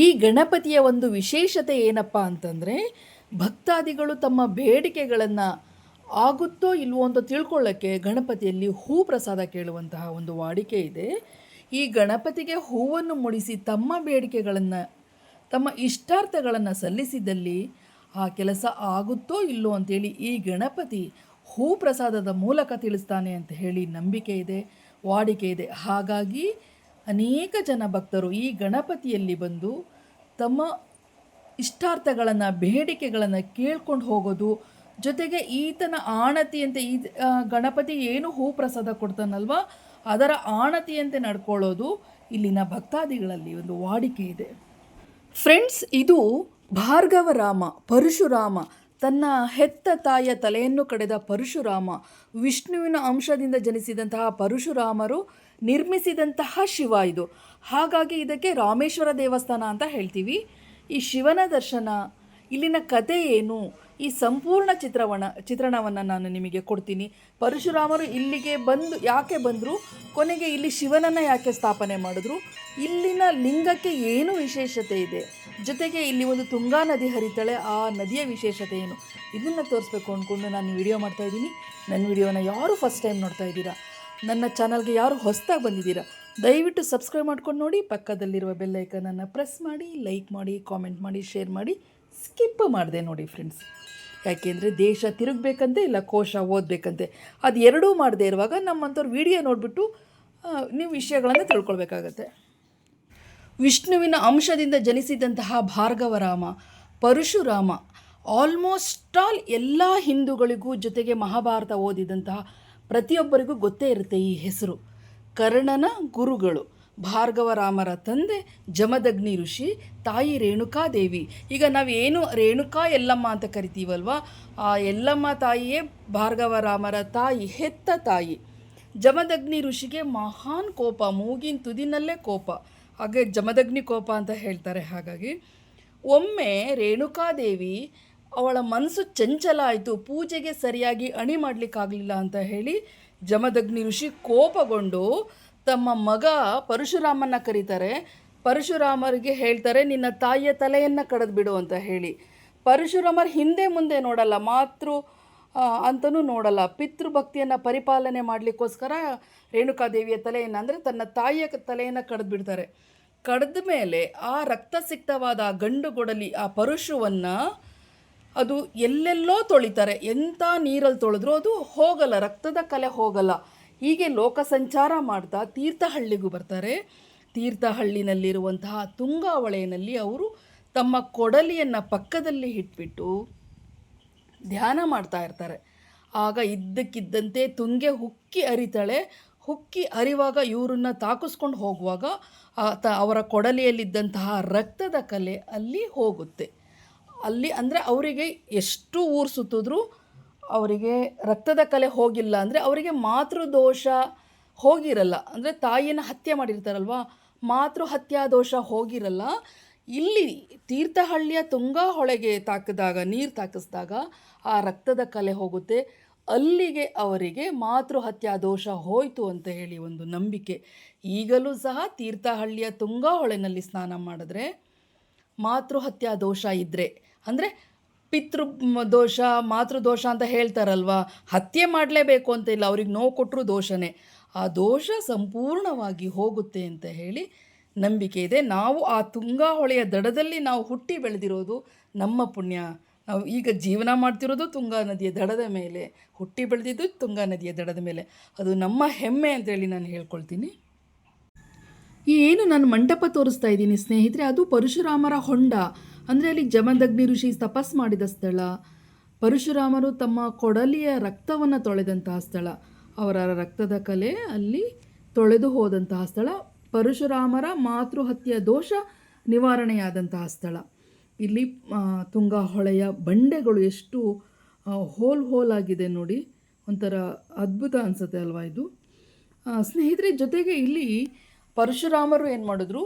ಈ ಗಣಪತಿಯ ಒಂದು ವಿಶೇಷತೆ ಏನಪ್ಪ ಅಂತಂದರೆ, ಭಕ್ತಾದಿಗಳು ತಮ್ಮ ಬೇಡಿಕೆಗಳನ್ನು ಆಗುತ್ತೋ ಇಲ್ವೋ ಅಂತ ತಿಳ್ಕೊಳ್ಳೋಕ್ಕೆ ಗಣಪತಿಯಲ್ಲಿ ಹೂ ಪ್ರಸಾದ ಕೇಳುವಂತಹ ಒಂದು ವಾಡಿಕೆ ಇದೆ. ಈ ಗಣಪತಿಗೆ ಹೂವನ್ನು ಮುಡಿಸಿ ತಮ್ಮ ಬೇಡಿಕೆಗಳನ್ನು, ತಮ್ಮ ಇಷ್ಟಾರ್ಥಗಳನ್ನು ಸಲ್ಲಿಸಿದಲ್ಲಿ ಆ ಕೆಲಸ ಆಗುತ್ತೋ ಇಲ್ಲೋ ಅಂತೇಳಿ ಈ ಗಣಪತಿ ಹೂ ಪ್ರಸಾದದ ಮೂಲಕ ತಿಳಿಸ್ತಾನೆ ಅಂತ ಹೇಳಿ ನಂಬಿಕೆ ಇದೆ, ವಾಡಿಕೆ ಇದೆ. ಹಾಗಾಗಿ ಅನೇಕ ಜನ ಭಕ್ತರು ಈ ಗಣಪತಿಯಲ್ಲಿ ಬಂದು ತಮ್ಮ ಇಷ್ಟಾರ್ಥಗಳನ್ನು, ಬೇಡಿಕೆಗಳನ್ನು ಕೇಳ್ಕೊಂಡು ಹೋಗೋದು, ಜೊತೆಗೆ ಈತನ ಆಣತಿಯಂತೆ ಗಣಪತಿ ಏನು ಹೂ ಪ್ರಸಾದ ಕೊಡ್ತಾನಲ್ವ ಅದರ ಆಣತಿಯಂತೆ ನಡ್ಕೊಳ್ಳೋದು ಇಲ್ಲಿನ ಭಕ್ತಾದಿಗಳಲ್ಲಿ ಒಂದು ವಾಡಿಕೆ ಇದೆ. ಫ್ರೆಂಡ್ಸ್, ಇದು ಭಾರ್ಗವರಾಮ, ಪರಶುರಾಮ, ತನ್ನ ಹೆತ್ತ ತಾಯಿಯ ತಲೆಯನ್ನು ಕಡೆದ ಪರಶುರಾಮ, ವಿಷ್ಣುವಿನ ಅಂಶದಿಂದ ಜನಿಸಿದಂತಹ ಪರಶುರಾಮರು ನಿರ್ಮಿಸಿದಂತಹ ಶಿವ ಇದು. ಹಾಗಾಗಿ ಇದಕ್ಕೆ ರಾಮೇಶ್ವರ ದೇವಸ್ಥಾನ ಅಂತ ಹೇಳ್ತೀವಿ. ಈ ಶಿವನ ದರ್ಶನ, ಇಲ್ಲಿನ ಕತೆ ಏನು, ಈ ಸಂಪೂರ್ಣ ಚಿತ್ರಣವನ್ನು ನಾನು ನಿಮಗೆ ಕೊಡ್ತೀನಿ. ಪರಶುರಾಮರು ಇಲ್ಲಿಗೆ ಯಾಕೆ ಬಂದರು, ಕೊನೆಗೆ ಇಲ್ಲಿ ಶಿವನನ್ನು ಯಾಕೆ ಸ್ಥಾಪನೆ ಮಾಡಿದ್ರು, ಇಲ್ಲಿನ ಲಿಂಗಕ್ಕೆ ಏನು ವಿಶೇಷತೆ ಇದೆ, ಜೊತೆಗೆ ಇಲ್ಲಿ ಒಂದು ತುಂಗಾ ನದಿ ಹರಿತಾಳೆ, ಆ ನದಿಯ ವಿಶೇಷತೆ ಏನು, ಇದನ್ನು ತೋರಿಸ್ಬೇಕು ಅಂದ್ಕೊಂಡು ನಾನು ವಿಡಿಯೋ ಮಾಡ್ತಾಯಿದ್ದೀನಿ. ನನ್ನ ವಿಡಿಯೋನ ಯಾರು ಫಸ್ಟ್ ಟೈಮ್ ನೋಡ್ತಾ ಇದ್ದೀರಾ, ನನ್ನ ಚಾನಲ್ಗೆ ಯಾರು ಹೊಸದಾಗಿ ಬಂದಿದ್ದೀರಾ, ದಯವಿಟ್ಟು ಸಬ್ಸ್ಕ್ರೈಬ್ ಮಾಡ್ಕೊಂಡು ನೋಡಿ. ಪಕ್ಕದಲ್ಲಿರುವ ಬೆಲ್ ಐಕನನ್ನು ಪ್ರೆಸ್ ಮಾಡಿ, ಲೈಕ್ ಮಾಡಿ, ಕಾಮೆಂಟ್ ಮಾಡಿ, ಶೇರ್ ಮಾಡಿ. ಸ್ಕಿಪ್ ಮಾಡಿದೆ ನೋಡಿ ಫ್ರೆಂಡ್ಸ್, ಯಾಕೆಂದರೆ ದೇಶ ತಿರುಗಬೇಕಂತೆ, ಇಲ್ಲ ಕೋಶ ಓದಬೇಕಂತೆ, ಅದು ಎರಡೂ ಮಾಡದೇ ಇರುವಾಗ ನಮ್ಮಂಥವ್ರು ವಿಡಿಯೋ ನೋಡಿಬಿಟ್ಟು ನೀವು ವಿಷಯಗಳನ್ನು ತಿಳ್ಕೊಳ್ಬೇಕಾಗತ್ತೆ. ವಿಷ್ಣುವಿನ ಅಂಶದಿಂದ ಜನಿಸಿದಂತಹ ಭಾರ್ಗವರಾಮ, ಪರಶುರಾಮ, ಆಲ್ಮೋಸ್ಟ್ ಆಲ್ ಎಲ್ಲ ಹಿಂದೂಗಳಿಗೂ, ಜೊತೆಗೆ ಮಹಾಭಾರತ ಓದಿದಂತಹ ಪ್ರತಿಯೊಬ್ಬರಿಗೂ ಗೊತ್ತೇ ಇರುತ್ತೆ ಈ ಹೆಸರು. ಕರ್ಣನ ಗುರುಗಳು ಭಾರ್ಗವರಾಮರ ತಂದೆ ಜಮದಗ್ನಿ ಋಷಿ, ತಾಯಿ ರೇಣುಕಾದೇವಿ. ಈಗ ನಾವೇನು ರೇಣುಕಾ ಯಲ್ಲಮ್ಮ ಅಂತ ಕರಿತೀವಲ್ವ, ಆ ಯಲ್ಲಮ್ಮ ತಾಯಿಯೇ ಭಾರ್ಗವರಾಮರ ತಾಯಿ, ಹೆತ್ತ ತಾಯಿ. ಜಮದಗ್ನಿ ಋಷಿಗೆ ಮಹಾನ್ ಕೋಪ, ಮೂಗಿನ ತುದಿನಲ್ಲೇ ಕೋಪ, ಹಾಗೆ ಜಮದಗ್ನಿ ಕೋಪ ಅಂತ ಹೇಳ್ತಾರೆ. ಹಾಗಾಗಿ ಒಮ್ಮೆ ರೇಣುಕಾದೇವಿ ಅವಳ ಮನಸ್ಸು ಚಂಚಲ ಆಯಿತು, ಪೂಜೆಗೆ ಸರಿಯಾಗಿ ಅಣಿ ಮಾಡಲಿಕ್ಕಾಗಲಿಲ್ಲ ಅಂತ ಹೇಳಿ ಜಮದಗ್ನಿ ಋಷಿ ಕೋಪಗೊಂಡು ತಮ್ಮ ಮಗ ಪರಶುರಾಮನ ಕರೀತಾರೆ. ಪರಶುರಾಮರಿಗೆ ಹೇಳ್ತಾರೆ, ನಿನ್ನ ತಾಯಿಯ ತಲೆಯನ್ನು ಕಡಿದ್ಬಿಡು ಅಂತ ಹೇಳಿ. ಪರಶುರಾಮರ ಹಿಂದೆ ಮುಂದೆ ನೋಡಲ್ಲ, ಮಾತೃ ಅಂತಲೂ ನೋಡಲ್ಲ, ಪಿತೃಭಕ್ತಿಯನ್ನು ಪರಿಪಾಲನೆ ಮಾಡಲಿಕ್ಕೋಸ್ಕರ ರೇಣುಕಾದೇವಿಯ ತಲೆಯನ್ನು, ಅಂದರೆ ತನ್ನ ತಾಯಿಯ ತಲೆಯನ್ನು ಕಡಿದ್ಬಿಡ್ತಾರೆ. ಕಡಿದ ಮೇಲೆ ಆ ರಕ್ತಸಿಕ್ತವಾದ ಗಂಡು ಗೊಡಲಿ, ಆ ಪರಶುವನ್ನು ಅದು ಎಲ್ಲೆಲ್ಲೋ ತೊಳಿತಾರೆ, ಎಂಥ ನೀರಲ್ಲಿ ತೊಳೆದ್ರೂ ಅದು ಹೋಗಲ್ಲ, ರಕ್ತದ ಕಲೆ ಹೋಗಲ್ಲ. ಹೀಗೆ ಲೋಕ ಸಂಚಾರ ಮಾಡ್ತಾ ತೀರ್ಥಹಳ್ಳಿಗೂ ಬರ್ತಾರೆ. ತೀರ್ಥಹಳ್ಳಿನಲ್ಲಿರುವಂತಹ ತುಂಗಾ ಹೊಳೆಯಲ್ಲಿ ಅವರು ತಮ್ಮ ಕೊಡಲಿಯನ್ನು ಪಕ್ಕದಲ್ಲಿ ಇಟ್ಬಿಟ್ಟು ಧ್ಯಾನ ಮಾಡ್ತಾ ಇರ್ತಾರೆ. ಆಗ ಇದ್ದಕ್ಕಿದ್ದಂತೆ ತುಂಗೆ ಹುಕ್ಕಿ ಹರಿತಾಳೆ. ಹುಕ್ಕಿ ಹರಿವಾಗ ಇವರನ್ನು ತಾಕಿಸ್ಕೊಂಡು ಹೋಗುವಾಗ ಅವರ ಕೊಡಲಿಯಲ್ಲಿದ್ದಂತಹ ರಕ್ತದ ಕಲೆ ಅಲ್ಲಿ ಹೋಗುತ್ತೆ. ಅಲ್ಲಿ ಅಂದರೆ ಅವರಿಗೆ ಎಷ್ಟು ಊರು ಸುತ್ತಿದ್ರೂ ಅವರಿಗೆ ರಕ್ತದ ಕಲೆ ಹೋಗಿಲ್ಲ, ಅಂದರೆ ಅವರಿಗೆ ಮಾತೃದೋಷ ಹೋಗಿರಲ್ಲ, ಅಂದರೆ ತಾಯಿಯನ್ನು ಹತ್ಯೆ ಮಾಡಿರ್ತಾರಲ್ವ, ಮಾತೃ ಹತ್ಯಾ ದೋಷ ಹೋಗಿರಲ್ಲ. ಇಲ್ಲಿ ತೀರ್ಥಹಳ್ಳಿಯ ತುಂಗಾ ಹೊಳೆಗೆ ನೀರು ತಾಕಿಸಿದಾಗ ಆ ರಕ್ತದ ಕಲೆ ಹೋಗುತ್ತೆ. ಅಲ್ಲಿಗೆ ಅವರಿಗೆ ಮಾತೃ ಹತ್ಯಾ ದೋಷ ಹೋಯಿತು ಅಂತ ಹೇಳಿ ಒಂದು ನಂಬಿಕೆ. ಈಗಲೂ ಸಹ ತೀರ್ಥಹಳ್ಳಿಯ ತುಂಗಾ ಹೊಳೆನಲ್ಲಿ ಸ್ನಾನ ಮಾಡಿದ್ರೆ ಮಾತೃಹತ್ಯಾ ದೋಷ ಇದ್ದರೆ, ಅಂದರೆ ಪಿತೃ ದೋಷ, ಮಾತೃದೋಷ ಅಂತ ಹೇಳ್ತಾರಲ್ವ, ಹತ್ಯೆ ಮಾಡಲೇಬೇಕು ಅಂತ ಇಲ್ಲ, ಅವ್ರಿಗೆ ನೋವು ಕೊಟ್ಟರು ದೋಷನೇ, ಆ ದೋಷ ಸಂಪೂರ್ಣವಾಗಿ ಹೋಗುತ್ತೆ ಅಂತ ಹೇಳಿ ನಂಬಿಕೆ ಇದೆ. ನಾವು ಆ ತುಂಗಾ ಹೊಳೆಯ ದಡದಲ್ಲಿ ನಾವು ಹುಟ್ಟಿ ಬೆಳೆದಿರೋದು ನಮ್ಮ ಪುಣ್ಯ. ನಾವು ಈಗ ಜೀವನ ಮಾಡ್ತಿರೋದು ತುಂಗಾ ನದಿಯ ದಡದ ಮೇಲೆ, ಹುಟ್ಟಿ ಬೆಳೆದಿದ್ದು ತುಂಗಾ ನದಿಯ ದಡದ ಮೇಲೆ, ಅದು ನಮ್ಮ ಹೆಮ್ಮೆ ಅಂತೇಳಿ ನಾನು ಹೇಳ್ಕೊಳ್ತೀನಿ. ಏನು ನಾನು ಮಂಟಪ ತೋರಿಸ್ತಾ ಇದ್ದೀನಿ ಸ್ನೇಹಿತರೆ, ಅದು ಪರಶುರಾಮರ ಹೊಂಡ, ಅಂದರೆ ಅಲ್ಲಿ ಜಮದಗ್ನಿ ಋಷಿ ತಪಸ್ ಮಾಡಿದ ಸ್ಥಳ, ಪರಶುರಾಮರು ತಮ್ಮ ಕೊಡಲಿಯ ರಕ್ತವನ್ನು ತೊಳೆದಂತಹ ಸ್ಥಳ, ಅವರ ರಕ್ತದ ಕಲೆ ಅಲ್ಲಿ ತೊಳೆದು ಹೋದಂತಹ ಸ್ಥಳ, ಪರಶುರಾಮರ ಮಾತೃಹತ್ಯೆ ದೋಷ ನಿವಾರಣೆಯಾದಂತಹ ಸ್ಥಳ. ಇಲ್ಲಿ ತುಂಗಾ ಹೊಳೆಯ ಬಂಡೆಗಳು ಎಷ್ಟು ಹೋಲಾಗಿದೆ ನೋಡಿ, ಒಂಥರ ಅದ್ಭುತ ಅನಿಸುತ್ತೆ ಅಲ್ವಾ ಇದು ಸ್ನೇಹಿತರೆ. ಜೊತೆಗೆ ಇಲ್ಲಿ ಪರಶುರಾಮರು ಏನು ಮಾಡಿದ್ರು,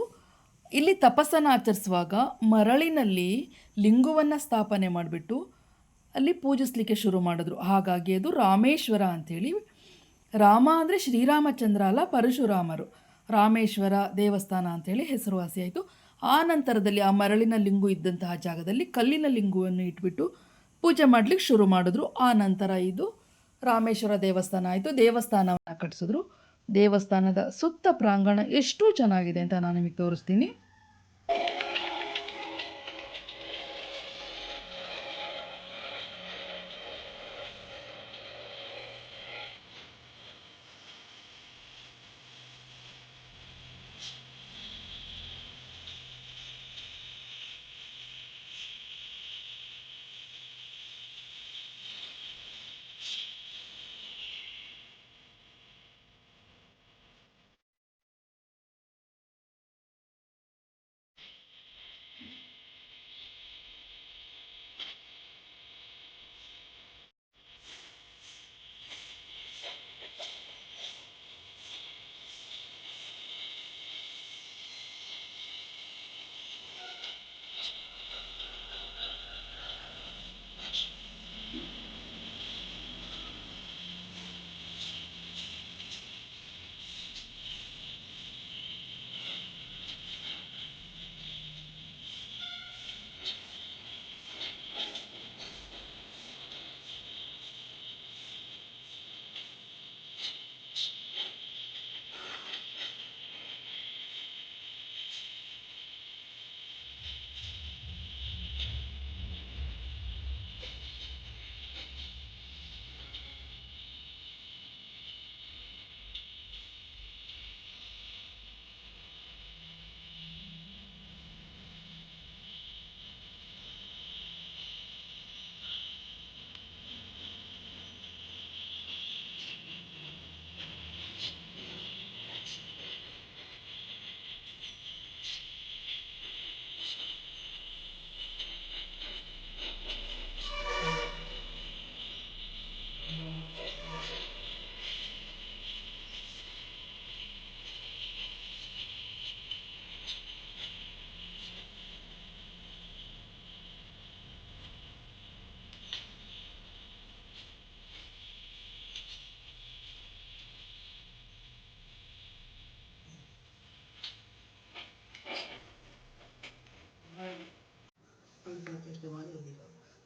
ಇಲ್ಲಿ ತಪಸ್ಸನ್ನು ಆಚರಿಸುವಾಗ ಮರಳಿನಲ್ಲಿ ಲಿಂಗವನ್ನು ಸ್ಥಾಪನೆ ಮಾಡಿಬಿಟ್ಟು ಅಲ್ಲಿ ಪೂಜಿಸಲಿಕ್ಕೆ ಶುರು ಮಾಡಿದ್ರು. ಹಾಗಾಗಿ ಅದು ರಾಮೇಶ್ವರ ಅಂಥೇಳಿ, ರಾಮ ಅಂದರೆ ಶ್ರೀರಾಮಚಂದ್ರ ಅಲ್ಲ, ಪರಶುರಾಮರು, ರಾಮೇಶ್ವರ ದೇವಸ್ಥಾನ ಅಂಥೇಳಿ ಹೆಸರುವಾಸಿಯಾಯಿತು. ಆ ನಂತರದಲ್ಲಿ ಆ ಮರಳಿನ ಲಿಂಗು ಇದ್ದಂತಹ ಜಾಗದಲ್ಲಿ ಕಲ್ಲಿನ ಲಿಂಗುವನ್ನು ಇಟ್ಬಿಟ್ಟು ಪೂಜೆ ಮಾಡಲಿಕ್ಕೆ ಶುರು ಮಾಡಿದ್ರು. ಆ ನಂತರ ಇದು ರಾಮೇಶ್ವರ ದೇವಸ್ಥಾನ ಆಯಿತು. ದೇವಸ್ಥಾನವನ್ನು ಕಟ್ಟಿಸಿದ್ರು. ದೇವಸ್ಥಾನದ ಸುತ್ತ ಪ್ರಾಂಗಣ ಎಷ್ಟು ಚೆನ್ನಾಗಿದೆ ಅಂತ ನಾನು ನಿಮಗೆ ತೋರಿಸ್ತೀನಿ.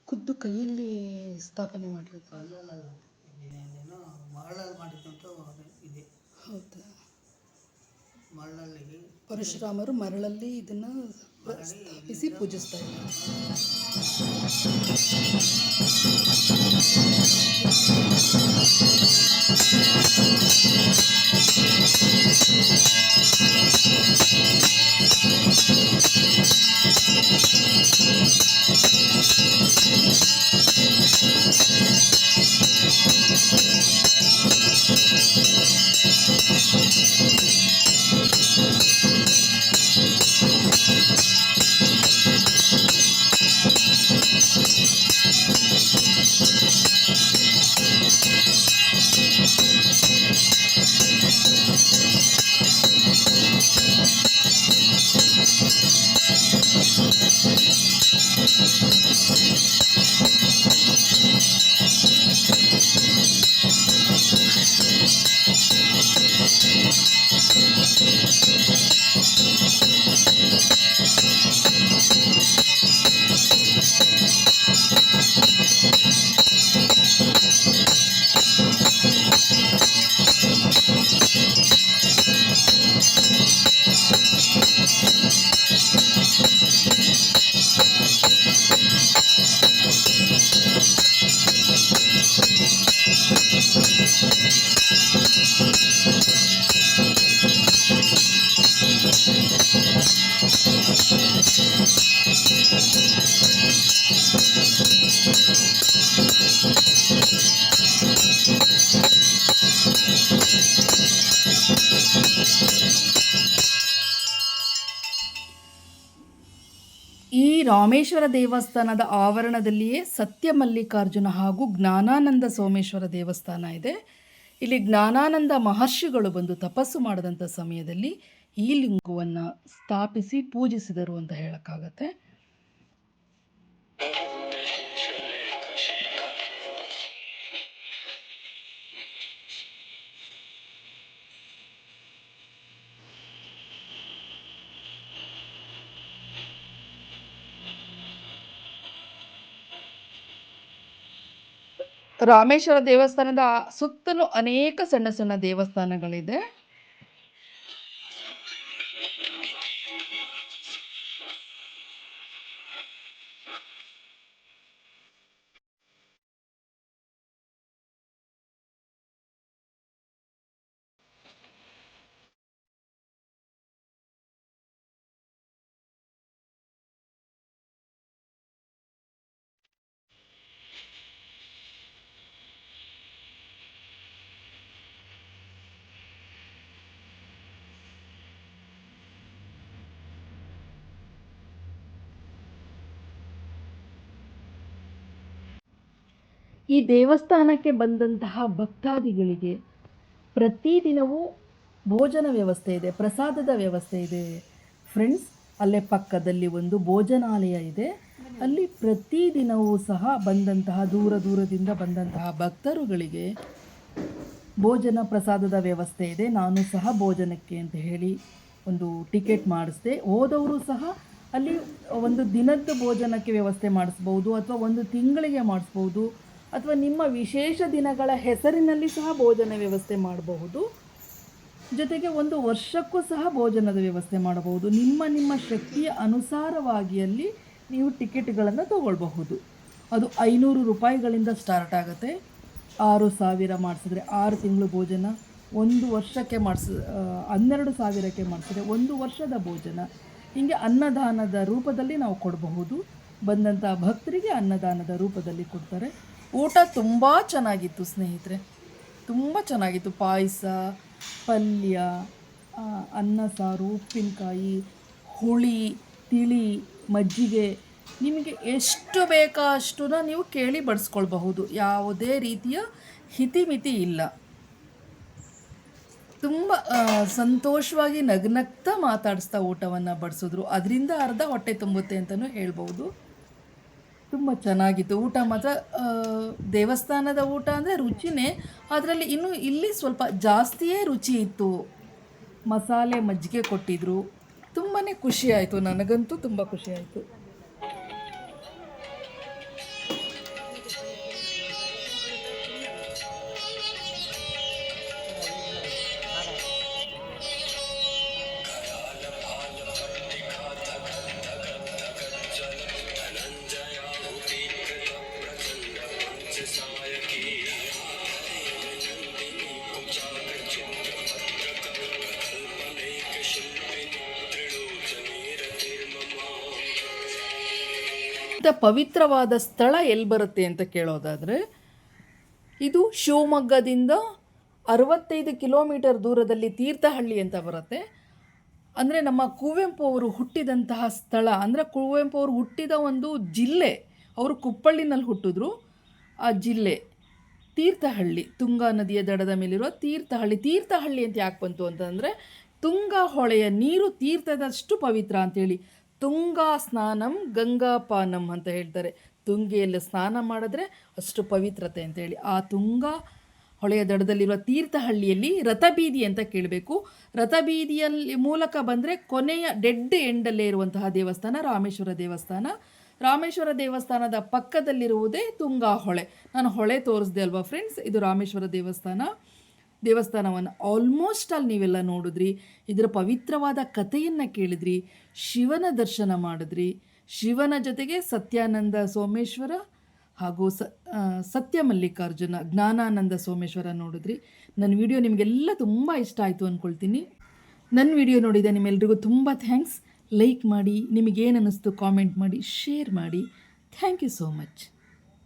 ಖುದ್ದು ಕೈಯಲ್ಲಿ ಸ್ಥಾಪನೆ ಮಾಡಿರೋದು. ಮರಳಲ್ಲಿ ಮಾಡಿದಂಥ ಇದೆ. ಹೌದಾ? ಮರಳಲ್ಲಿ ಪರಶುರಾಮರು ಮರಳಲ್ಲಿ ಇದನ್ನು ಸ್ಥಾಪಿಸಿ ಪೂಜಿಸ್ತಾ ಇದ್ದಾರೆ. ಈ ರಾಮೇಶ್ವರ ದೇವಸ್ಥಾನದ ಆವರಣದಲ್ಲಿಯೇ ಸತ್ಯ ಮಲ್ಲಿಕಾರ್ಜುನ ಹಾಗೂ ಜ್ಞಾನಾನಂದ ಸೋಮೇಶ್ವರ ದೇವಸ್ಥಾನ ಇದೆ. ಇಲ್ಲಿ ಜ್ಞಾನಾನಂದ ಮಹರ್ಷಿಗಳು ಬಂದು ತಪಸ್ಸು ಮಾಡಿದಂಥ ಸಮಯದಲ್ಲಿ ಈ ಲಿಂಗವನ್ನು ಸ್ಥಾಪಿಸಿ ಪೂಜಿಸಿದರು ಅಂತ ಹೇಳಕ್ಕಾಗತ್ತೆ. ರಾಮೇಶ್ವರ ದೇವಸ್ಥಾನದ ಸುತ್ತಲೂ ಅನೇಕ ಸಣ್ಣ ಸಣ್ಣ ದೇವಸ್ಥಾನಗಳಿದೆ. ಈ ದೇವಸ್ಥಾನಕ್ಕೆ ಬಂದಂತಹ ಭಕ್ತಾದಿಗಳಿಗೆ ಪ್ರತಿದಿನವೂ ಭೋಜನ ವ್ಯವಸ್ಥೆ ಇದೆ, ಪ್ರಸಾದದ ವ್ಯವಸ್ಥೆ ಇದೆ ಫ್ರೆಂಡ್ಸ್. ಅಲ್ಲೇ ಪಕ್ಕದಲ್ಲಿ ಒಂದು ಭೋಜನಾಲಯ ಇದೆ. ಅಲ್ಲಿ ಪ್ರತಿದಿನವೂ ಸಹ ಬಂದಂತಹ ದೂರ ದೂರದಿಂದ ಬಂದಂತಹ ಭಕ್ತರುಗಳಿಗೆ ಭೋಜನ ಪ್ರಸಾದದ ವ್ಯವಸ್ಥೆ ಇದೆ. ನಾನು ಸಹ ಭೋಜನಕ್ಕೆ ಅಂತ ಹೇಳಿ ಒಂದು ಟಿಕೆಟ್ ಮಾಡಿಸಿದೆ. ಹೋದವರು ಸಹ ಅಲ್ಲಿ ಒಂದು ದಿನದ ಭೋಜನಕ್ಕೆ ವ್ಯವಸ್ಥೆ ಮಾಡಿಸ್ಬೋದು, ಅಥವಾ ಒಂದು ತಿಂಗಳಿಗೆ ಮಾಡಿಸ್ಬೋದು, ಅಥವಾ ನಿಮ್ಮ ವಿಶೇಷ ದಿನಗಳ ಹೆಸರಿನಲ್ಲಿ ಸಹ ಭೋಜನ ವ್ಯವಸ್ಥೆ ಮಾಡಬಹುದು. ಜೊತೆಗೆ ಒಂದು ವರ್ಷಕ್ಕೂ ಸಹ ಭೋಜನದ ವ್ಯವಸ್ಥೆ ಮಾಡಬಹುದು. ನಿಮ್ಮ ಶಕ್ತಿಯ ಅನುಸಾರವಾಗಿ ಅಲ್ಲಿ ನೀವು ಟಿಕೆಟ್ಗಳನ್ನು ತಗೊಳ್ಬಹುದು. ಅದು 500 ರೂಪಾಯಿಗಳಿಂದ ಸ್ಟಾರ್ಟ್ ಆಗುತ್ತೆ. 6,000 ಮಾಡಿಸಿದ್ರೆ 6 ತಿಂಗಳು ಭೋಜನ, 1 ವರ್ಷಕ್ಕೆ 12,000ಕ್ಕೆ ಮಾಡಿಸಿದ್ರೆ 1 ವರ್ಷದ ಭೋಜನ. ಹೀಗೆ ಅನ್ನದಾನದ ರೂಪದಲ್ಲಿ ನಾವು ಕೊಡಬಹುದು. ಬಂದಂಥ ಭಕ್ತರಿಗೆ ಅನ್ನದಾನದ ರೂಪದಲ್ಲಿ ಕೊಡ್ತಾರೆ. ಊಟ ತುಂಬ ಚೆನ್ನಾಗಿತ್ತು ಸ್ನೇಹಿತರೆ, ತುಂಬ ಚೆನ್ನಾಗಿತ್ತು. ಪಾಯಸ, ಪಲ್ಯ, ಅನ್ನ ಸಾರು, ಉಪ್ಪಿನಕಾಯಿ, ಹುಳಿ, ತಿಳಿ, ಮಜ್ಜಿಗೆ, ನಿಮಗೆ ಎಷ್ಟು ಬೇಕೋ ಅಷ್ಟನ್ನ ನೀವು ಕೇಳಿ ಬಡಿಸ್ಕೊಳ್ಬಹುದು. ಯಾವುದೇ ರೀತಿಯ ಹಿತಿಮಿತಿ ಇಲ್ಲ. ತುಂಬ ಸಂತೋಷವಾಗಿ ನಗ್ನಗ್ತಾ ಮಾತಾಡಿಸ್ತಾ ಊಟವನ್ನು ಬಡಿಸಿದ್ರು. ಅದರಿಂದ ಅರ್ಧ ಹೊಟ್ಟೆ ತುಂಬುತ್ತೆ ಅಂತಲೂ ಹೇಳ್ಬೋದು. ತುಂಬ ಚೆನ್ನಾಗಿತ್ತು ಊಟ ಮಾತ್ರ. ದೇವಸ್ಥಾನದ ಊಟ ಅಂದರೆ ರುಚಿನೇ, ಅದರಲ್ಲಿ ಇನ್ನೂ ಇಲ್ಲಿ ಸ್ವಲ್ಪ ಜಾಸ್ತಿಯೇ ರುಚಿ ಇತ್ತು. ಮಸಾಲೆ ಮಜ್ಜಿಗೆ ಕೊಟ್ಟಿದ್ದರು. ತುಂಬಾ ಖುಷಿಯಾಯಿತು, ನನಗಂತೂ ತುಂಬ ಖುಷಿಯಾಯಿತು. ಇಂಥ ಪವಿತ್ರವಾದ ಸ್ಥಳ ಎಲ್ಲಿ ಬರುತ್ತೆ ಅಂತ ಕೇಳೋದಾದರೆ, ಇದು ಶಿವಮೊಗ್ಗದಿಂದ 65 ಕಿಲೋಮೀಟರ್ ದೂರದಲ್ಲಿ ತೀರ್ಥಹಳ್ಳಿ ಅಂತ ಬರುತ್ತೆ. ಅಂದರೆ ನಮ್ಮ ಕುವೆಂಪು ಅವರು ಹುಟ್ಟಿದಂತಹ ಸ್ಥಳ, ಅಂದರೆ ಕುವೆಂಪು ಅವರು ಹುಟ್ಟಿದ ಒಂದು ಜಿಲ್ಲೆ. ಅವರು ಕುಪ್ಪಳ್ಳಿನಲ್ಲಿ ಹುಟ್ಟಿದ್ರು. ಆ ಜಿಲ್ಲೆ ತೀರ್ಥಹಳ್ಳಿ, ತುಂಗಾ ನದಿಯ ದಡದ ಮೇಲಿರುವ ತೀರ್ಥಹಳ್ಳಿ. ತೀರ್ಥಹಳ್ಳಿ ಅಂತ ಯಾಕೆ ಬಂತು ಅಂತಂದರೆ, ತುಂಗಾ ಹೊಳೆಯ ನೀರು ತೀರ್ಥದಷ್ಟು ಪವಿತ್ರ ಅಂತೇಳಿ. ತುಂಗಾ ಸ್ನಾನಂ ಗಂಗಾ ಪಾನಂ ಅಂತ ಹೇಳ್ತಾರೆ. ತುಂಗೆಯಲ್ಲಿ ಸ್ನಾನ ಮಾಡಿದ್ರೆ ಅಷ್ಟು ಪವಿತ್ರತೆ ಅಂತೇಳಿ. ಆ ತುಂಗಾ ಹೊಳೆಯ ದಡದಲ್ಲಿರುವ ತೀರ್ಥಹಳ್ಳಿಯಲ್ಲಿ ರಥಬೀದಿ ಅಂತ ಕೇಳಬೇಕು. ರಥಬೀದಿಯಲ್ಲಿ ಮೂಲಕ ಬಂದರೆ ಕೊನೆಯ ಡೆಡ್ ಎಂಡಲ್ಲೇ ಇರುವಂತಹ ದೇವಸ್ಥಾನ ರಾಮೇಶ್ವರ ದೇವಸ್ಥಾನ. ರಾಮೇಶ್ವರ ದೇವಸ್ಥಾನದ ಪಕ್ಕದಲ್ಲಿರುವುದೇ ತುಂಗಾ ಹೊಳೆ. ನಾನು ಹೊಳೆ ತೋರಿಸ್ದೆ ಅಲ್ವಾ ಫ್ರೆಂಡ್ಸ್, ಇದು ರಾಮೇಶ್ವರ ದೇವಸ್ಥಾನವನ್ನು ಆಲ್ಮೋಸ್ಟ್ ಅಲ್ಲಿ ನೀವೆಲ್ಲ ನೋಡಿದ್ರಿ. ಇದರ ಪವಿತ್ರವಾದ ಕಥೆಯನ್ನು ಕೇಳಿದ್ರಿ, ಶಿವನ ದರ್ಶನ ಮಾಡಿದ್ರಿ. ಶಿವನ ಜೊತೆಗೆ ಸತ್ಯಾನಂದ ಸೋಮೇಶ್ವರ ಹಾಗೂ ಸತ್ಯ ಮಲ್ಲಿಕಾರ್ಜುನ ಜ್ಞಾನಾನಂದ ಸೋಮೇಶ್ವರ ನೋಡಿದ್ರಿ. ನನ್ನ ವಿಡಿಯೋ ನಿಮಗೆಲ್ಲ ತುಂಬ ಇಷ್ಟ ಆಯಿತು ಅಂದ್ಕೊಳ್ತೀನಿ. ನನ್ನ ವಿಡಿಯೋ ನೋಡಿದ ನಿಮ್ಮೆಲ್ರಿಗೂ ತುಂಬ ಥ್ಯಾಂಕ್ಸ್. ಲೈಕ್ ಮಾಡಿ, ನಿಮಗೇನು ಅನ್ನಿಸ್ತು ಕಾಮೆಂಟ್ ಮಾಡಿ, ಶೇರ್ ಮಾಡಿ. Thank you so much.